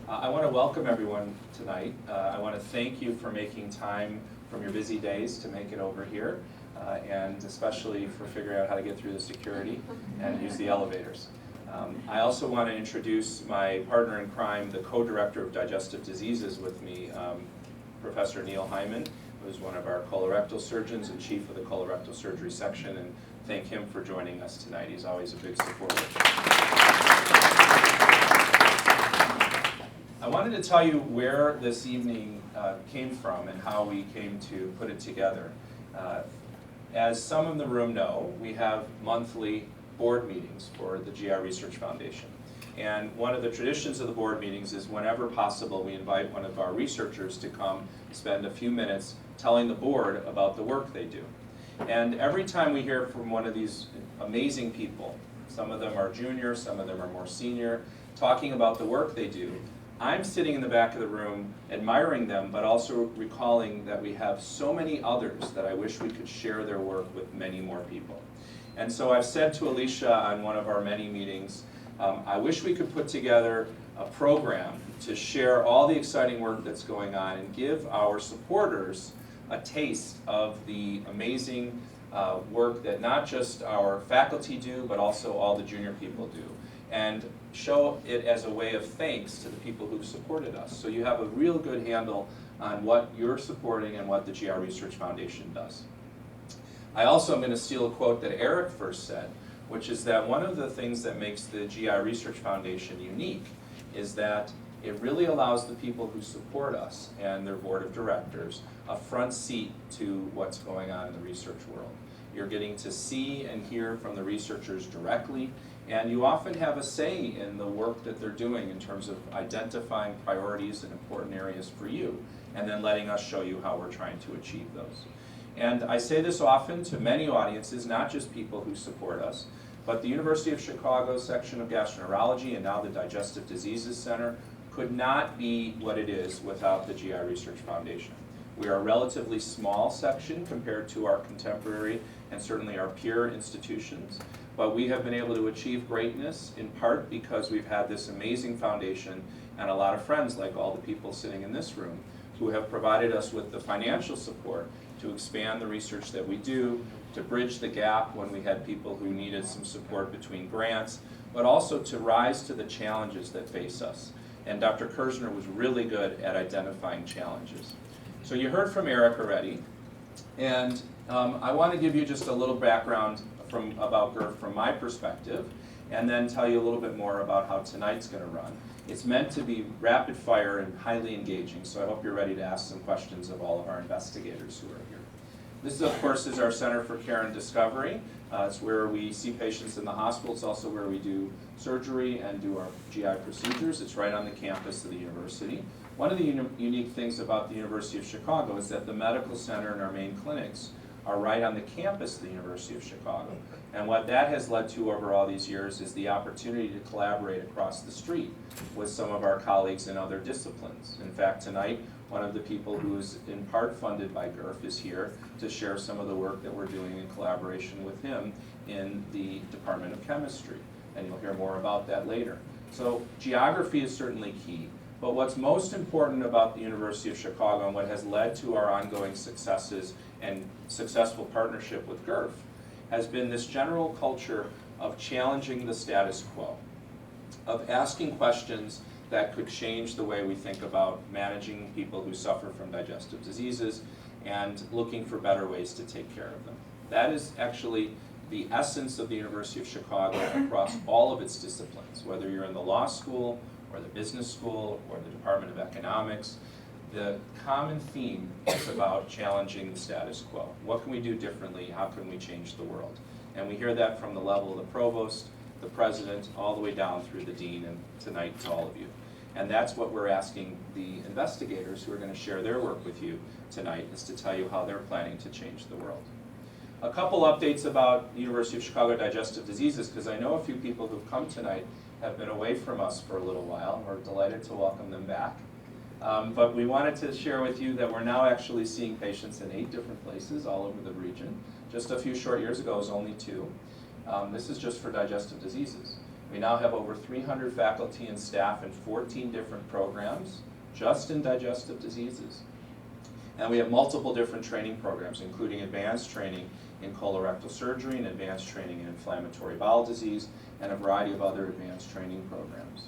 I want to welcome everyone tonight. I want to thank you for making time from your busy days to make it over here, and especially for figuring out how to get through the security and use the elevators. I also want to introduce my partner in crime, the co-director of Digestive Diseases with me, Professor Neil Hyman, who's one of our colorectal surgeons and chief of the colorectal surgery section, and thank him for joining us tonight. He's always a big supporter. I wanted to tell you where this evening came from and how we came to put it together. As some in the room know, we have monthly board meetings for the GI Research Foundation. And one of the traditions of the board meetings is whenever possible, we invite one of our researchers to come spend a few minutes telling the board about the work they do. And every time we hear from one of these amazing people, some of them are junior, some of them are more senior, talking about the work they do, I'm sitting in the back of the room admiring them, but also recalling that we have so many others that I wish we could share their work with many more people. And so I've said to Alicia on one of our many meetings, I wish we could put together a program to share all the exciting work that's going on and give our supporters a taste of the amazing work that not just our faculty do, but also all the junior people do, and show it as a way of thanks to the people who've supported us. So you have a real good handle on what you're supporting and what the GI Research Foundation does. I also am going to steal a quote that Eric first said, which is that one of the things that makes the GI Research Foundation unique is that it really allows the people who support us and their board of directors a front seat to what's going on in the research world. You're getting to see and hear from the researchers directly, and you often have a say in the work that they're doing in terms of identifying priorities and important areas for you, and then letting us show you how we're trying to achieve those. And I say this often to many audiences, not just people who support us, but the University of Chicago section of gastroenterology and now the Digestive Diseases Center could not be what it is without the GI Research Foundation. We are a relatively small section compared to our contemporary and certainly our peer institutions, but we have been able to achieve greatness in part because we've had this amazing foundation and a lot of friends, like all the people sitting in this room, who have provided us with the financial support to expand the research that we do, to bridge the gap when we had people who needed some support between grants, but also to rise to the challenges that face us. And Dr. Kersner was really good at identifying challenges. So you heard from Eric already, and I want to give you just a little background about GIRF from my perspective, and then tell you a little bit more about how tonight's going to run. It's meant to be rapid fire and highly engaging, so I hope you're ready to ask some questions of all of our investigators who are here. This, of course, is our Center for Care and Discovery. It's where we see patients in the hospital. It's also where we do surgery and do our GI procedures. It's right on the campus of the university. One of the unique things about the University of Chicago is that the medical center and our main clinics are right on the campus of the University of Chicago. And what that has led to over all these years is the opportunity to collaborate across the street with some of our colleagues in other disciplines. In fact, tonight, one of the people who is in part funded by GIRF is here to share some of the work that we're doing in collaboration with him in the Department of Chemistry. And you'll hear more about that later. So geography is certainly key. But what's most important about the University of Chicago and what has led to our ongoing successes and successful partnership with GIRF has been this general culture of challenging the status quo, of asking questions that could change the way we think about managing people who suffer from digestive diseases and looking for better ways to take care of them. That is actually the essence of the University of Chicago across all of its disciplines, whether you're in the law school or the business school or the Department of Economics. The common theme is about challenging the status quo. What can we do differently? How can we change the world? And we hear that from the level of the provost, the president, all the way down through the dean, and tonight to all of you. And that's what we're asking the investigators who are going to share their work with you tonight, is to tell you how they're planning to change the world. A couple updates about the University of Chicago Digestive Diseases, because I know a few people who've come tonight have been away from us for a little while. We're delighted to welcome them back. But we wanted to share with you that we're now actually seeing patients in 8 different places all over the region. Just a few short years ago, it was only 2. This is just for digestive diseases. We now have over 300 faculty and staff in 14 different programs, just in digestive diseases. And we have multiple different training programs, including advanced training in colorectal surgery and advanced training in inflammatory bowel disease, and a variety of other advanced training programs.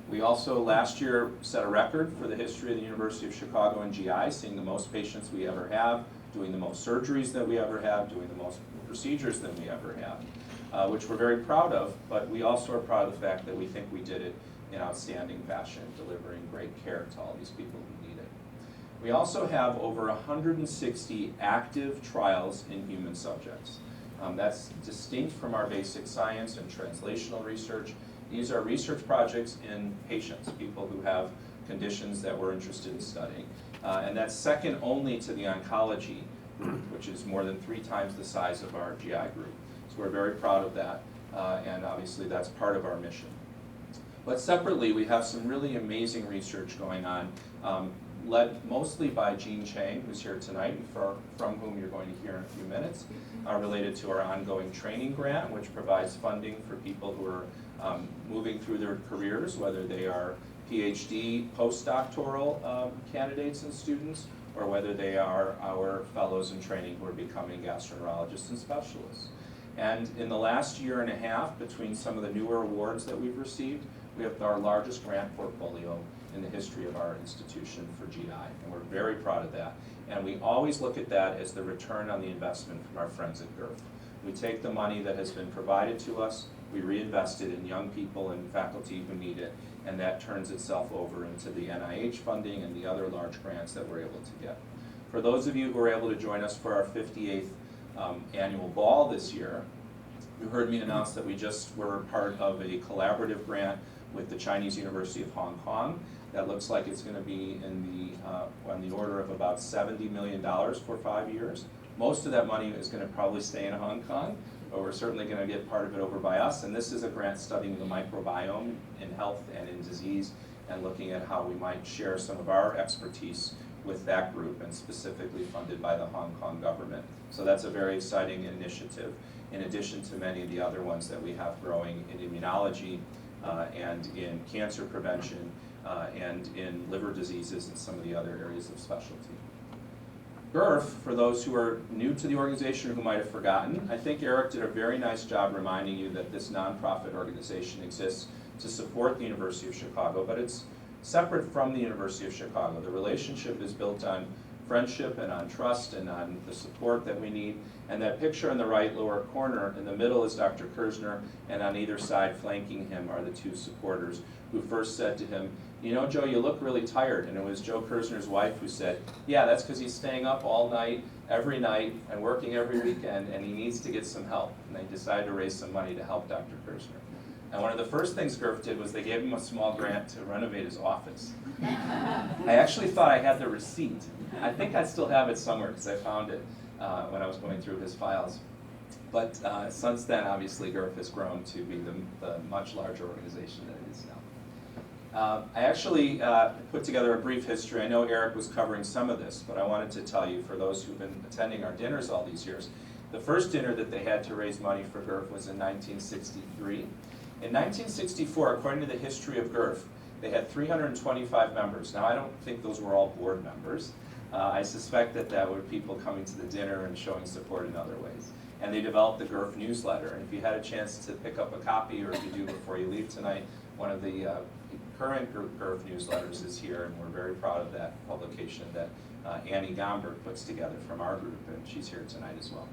We also last year set a record for the history of the University of Chicago in GI, seeing the most patients we ever have, doing the most surgeries that we ever have, doing the most procedures than we ever have, which we're very proud of, but we also are proud of the fact that we think we did it in outstanding fashion, delivering great care to all these people who need it. We also have over 160 active trials in human subjects. That's distinct from our basic science and translational research. These are research projects in patients, people who have conditions that we're interested in studying. And that's second only to the oncology group, which is more than 3 times the size of our GI group. So we're very proud of that, and obviously that's part of our mission. But separately, we have some really amazing research going on, led mostly by Jean Chang, who's here tonight, from whom you're going to hear in a few minutes, related to our ongoing training grant, which provides funding for people who are moving through their careers, whether they are PhD postdoctoral candidates and students, or whether they are our fellows in training who are becoming gastroenterologists and specialists. And in the last year and a half, between some of the newer awards that we've received, we have our largest grant portfolio in the history of our institution for GI, and we're very proud of that. And we always look at that as the return on the investment from our friends at GIRF. We take the money that has been provided to us, we reinvest it in young people and faculty who need it, and that turns itself over into the NIH funding and the other large grants that we're able to get. For those of you who are able to join us for our 58th annual ball this year, you heard me announce that we just were part of a collaborative grant with the Chinese University of Hong Kong. That looks like it's going to be in on the order of about $70 million for 5 years. Most of that money is going to probably stay in Hong Kong, but we're certainly going to get part of it over by us. And this is a grant studying the microbiome in health and in disease, and looking at how we might share some of our expertise with that group, and specifically funded by the Hong Kong government. So that's a very exciting initiative, in addition to many of the other ones that we have growing in immunology and in cancer prevention and in liver diseases and some of the other areas of specialty. GIRF, for those who are new to the organization or who might have forgotten, I think Eric did a very nice job reminding you that this nonprofit organization exists to support the University of Chicago, but it's separate from the University of Chicago. The relationship is built on friendship and on trust and on the support that we need. And that picture in the right lower corner, in the middle is Dr. Kersner, and on either side flanking him are the 2 supporters who first said to him, "You know, Joe, you look really tired." And it was Joe Kersner's wife who said, "Yeah, that's because he's staying up all night, every night, and working every weekend, and he needs to get some help." And they decided to raise some money to help Dr. Kersner. And one of the first things GIRF did was they gave him a small grant to renovate his office. I actually thought I had the receipt. I think I still have it somewhere because I found it when I was going through his files. But since then, obviously, GIRF has grown to be the much larger organization that it is now. I actually put together a brief history. I know Eric was covering some of this, but I wanted to tell you, for those who've been attending our dinners all these years, the first dinner that they had to raise money for GIRF was in 1963. In 1964, according to the history of GIRF, they had 325 members. Now, I don't think those were all board members. I suspect that were people coming to the dinner and showing support in other ways. And they developed the GIRF newsletter. And if you had a chance to pick up a copy, or if you do before you leave tonight, one of the current GIRF newsletters is here, and we're very proud of that publication that Annie Gomberg puts together from our group, and she's here tonight as well.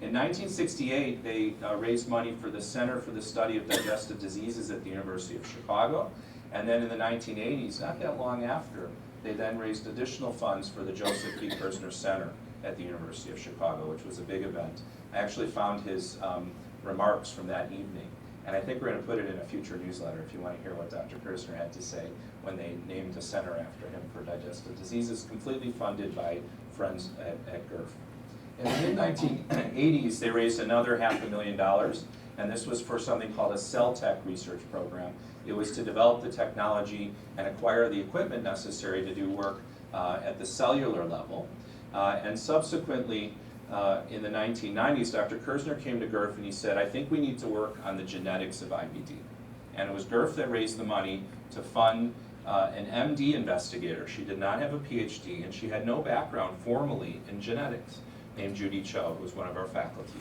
In 1968, they raised money for the Center for the Study of Digestive Diseases at the University of Chicago. And then in the 1980s, not that long after, they then raised additional funds for the Joseph P. Kersner Center at the University of Chicago, which was a big event. I actually found his remarks from that evening, and I think we're going to put it in a future newsletter if you want to hear what Dr. Kersner had to say when they named a center after him for digestive diseases, completely funded by friends at GIRF. In the mid-1980s, they raised another $500,000, and this was for something called a cell tech research program. It was to develop the technology and acquire the equipment necessary to do work at the cellular level. And subsequently, in the 1990s, Dr. Kersner came to GIRF and he said, "I think we need to work on the genetics of IBD." And it was GIRF that raised the money to fund an MD investigator. She did not have a PhD, and she had no background formally in genetics, named Judy Cho, who was one of our faculty.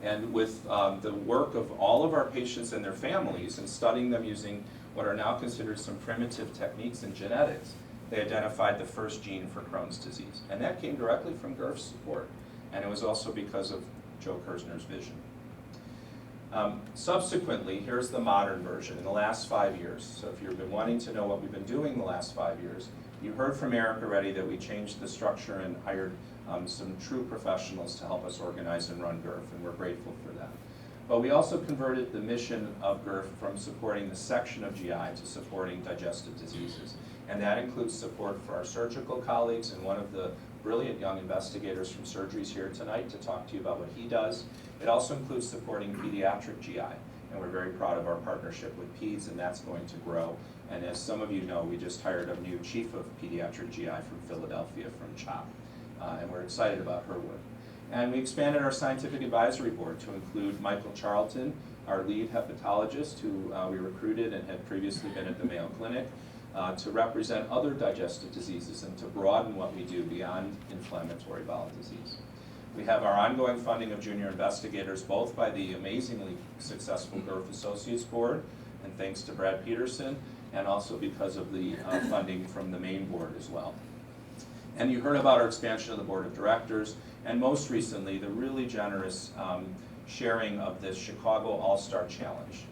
And with the work of all of our patients and their families and studying them using what are now considered some primitive techniques in genetics, they identified the first gene for Crohn's disease. And that came directly from GIRF's support. And it was also because of Joe Kersner's vision. Subsequently, here's the modern version in the last 5 years. So if you've been wanting to know what we've been doing the last 5 years, you heard from Eric already that we changed the structure and hired some true professionals to help us organize and run GIRF, and we're grateful for that. But we also converted the mission of GIRF from supporting the section of GI to supporting digestive diseases. And that includes support for our surgical colleagues, and one of the brilliant young investigators from surgery is here tonight to talk to you about what he does. It also includes supporting pediatric GI, and we're very proud of our partnership with PEDS, and that's going to grow. And as some of you know, we just hired a new chief of pediatric GI from Philadelphia, from CHOP, and we're excited about her work. And we expanded our scientific advisory board to include Michael Charlton, our lead hepatologist, who we recruited and had previously been at the Mayo Clinic, to represent other digestive diseases and to broaden what we do beyond inflammatory bowel disease. We have our ongoing funding of junior investigators, both by the amazingly successful GIRF Associates Board, and thanks to Brad Peterson, and also because of the funding from the main board as well. And you heard about our expansion of the board of directors, and most recently, the really generous sharing of this Chicago All-Star Challenge.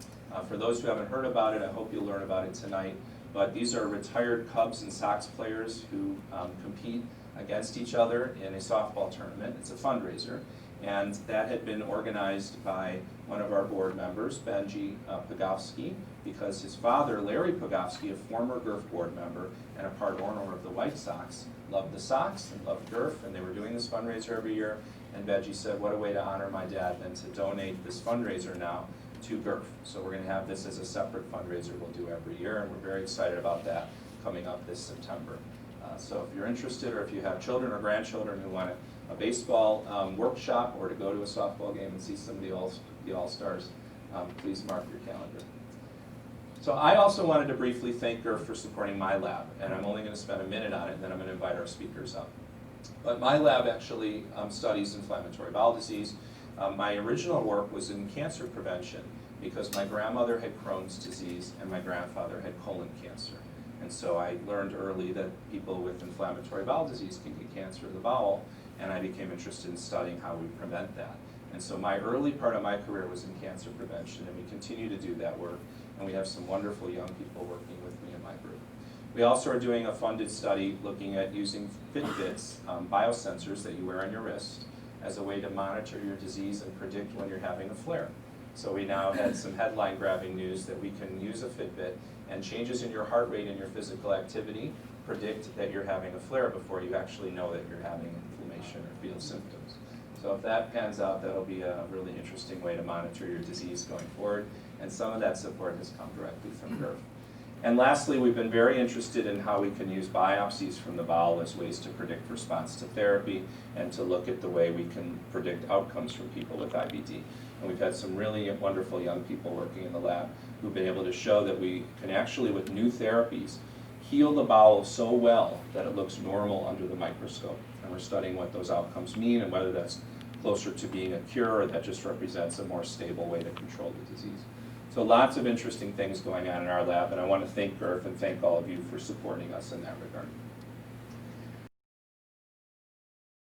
For those who haven't heard about it, I hope you'll learn about it tonight. But these are retired Cubs and Sox players who compete against each other in a softball tournament. It's a fundraiser, and that had been organized by one of our board members, Benji Pagowski, because his father, Larry Pagowski, a former GIRF board member and a part owner of the White Sox, loved the Sox and loved GIRF, and they were doing this fundraiser every year. And Benji said, what a way to honor my dad than to donate this fundraiser now to GIRF. So we're going to have this as a separate fundraiser we'll do every year, and we're very excited about that coming up this September. So if you're interested, or if you have children or grandchildren who want a baseball workshop, or to go to a softball game and see some of the All-Stars, please mark your calendar. So I also wanted to briefly thank GIRF for supporting my lab, and I'm only going to spend a minute on it, and then I'm going to invite our speakers up. But my lab actually studies inflammatory bowel disease. My original work was in cancer prevention because my grandmother had Crohn's disease and my grandfather had colon cancer. And so I learned early that people with inflammatory bowel disease can get cancer of the bowel, and I became interested in studying how we prevent that. And so my early part of my career was in cancer prevention, and we continue to do that work, and we have some wonderful young people working with me in my group. We also are doing a funded study looking at using Fitbits, biosensors that you wear on your wrist, as a way to monitor your disease and predict when you're having a flare. So we now had some headline-grabbing news that we can use a Fitbit, and changes in your heart rate and your physical activity predict that you're having a flare before you actually know that you're having inflammation or feel symptoms. So if that pans out, that'll be a really interesting way to monitor your disease going forward, and some of that support has come directly from GIRF. And lastly, we've been very interested in how we can use biopsies from the bowel as ways to predict response to therapy and to look at the way we can predict outcomes from people with IBD. And we've had some really wonderful young people working in the lab who've been able to show that we can actually, with new therapies, heal the bowel so well that it looks normal under the microscope. And we're studying what those outcomes mean and whether that's closer to being a cure or that just represents a more stable way to control the disease. So lots of interesting things going on in our lab, and I want to thank GIRF and thank all of you for supporting us in that regard.